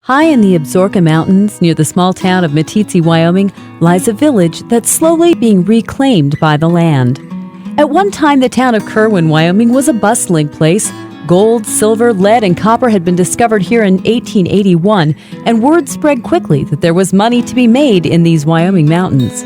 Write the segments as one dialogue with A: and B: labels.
A: High in the Absaroka Mountains, near the small town of Meeteetse, Wyoming, lies a village that's slowly being reclaimed by the land. At one time, the town of Kirwin, Wyoming was a bustling place. Gold, silver, lead, and copper had been discovered here in 1881, and word spread quickly that there was money to be made in these Wyoming mountains.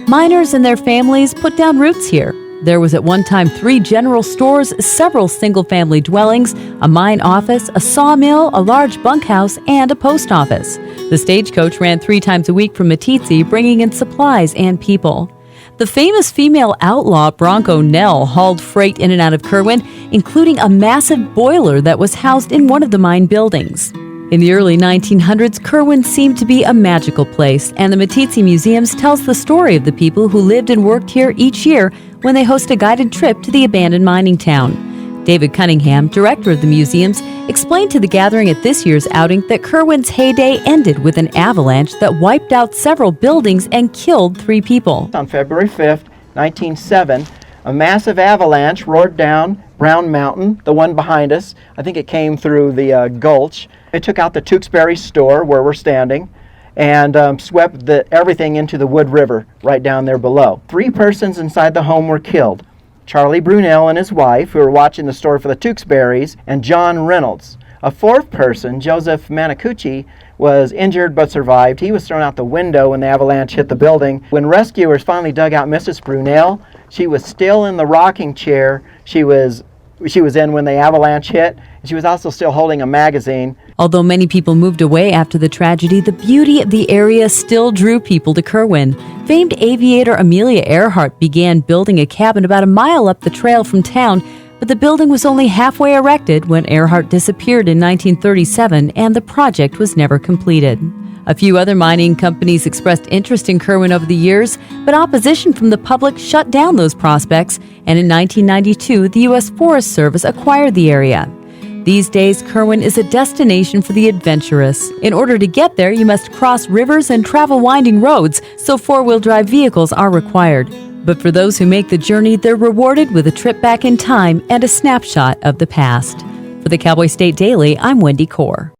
A: Miners and their families put down roots here. There was at one time 3 general stores, several single-family dwellings, a mine office, a sawmill, a large bunkhouse, and a post office. The stagecoach ran 3 times a week from Meeteetse, bringing in supplies and people. The famous female outlaw Bronco Nell hauled freight in and out of Kirwin, including a massive boiler that was housed in one of the mine buildings. In the early 1900s, Kirwin seemed to be a magical place, and the Meeteetse Museums tells the story of the people who lived and worked here each year when they host a guided trip to the abandoned mining town. David Cunningham, director of the museums, explained to the gathering at this year's outing that Kirwin's heyday ended with an avalanche that wiped out several buildings and killed 3 people.
B: On February 5th, 1907, a massive avalanche roared down Brown Mountain, the one behind us. I think it came through the gulch. It took out the Tewksbury store where we're standing and swept everything into the Wood River right down there below. 3 persons inside the home were killed. Charlie Brunel and his wife, who were watching the store for the Tewksburys, and John Reynolds. A 4th person, Joseph Manacucci, was injured but survived. He was thrown out the window when the avalanche hit the building. When rescuers finally dug out Mrs. Brunel, she was still in the rocking chair she was in when the avalanche hit. She was also still holding a magazine.
A: Although many people moved away after the tragedy, the beauty of the area still drew people to Kirwin. Famed aviator Amelia Earhart began building a cabin about a mile up the trail from town, but the building was only halfway erected when Earhart disappeared in 1937 and the project was never completed. A few other mining companies expressed interest in Kirwin over the years, but opposition from the public shut down those prospects, and in 1992, the U.S. Forest Service acquired the area. These days, Kirwin is a destination for the adventurous. In order to get there, you must cross rivers and travel winding roads, so 4-wheel drive vehicles are required. But for those who make the journey, they're rewarded with a trip back in time and a snapshot of the past. For the Cowboy State Daily, I'm Wendy Core.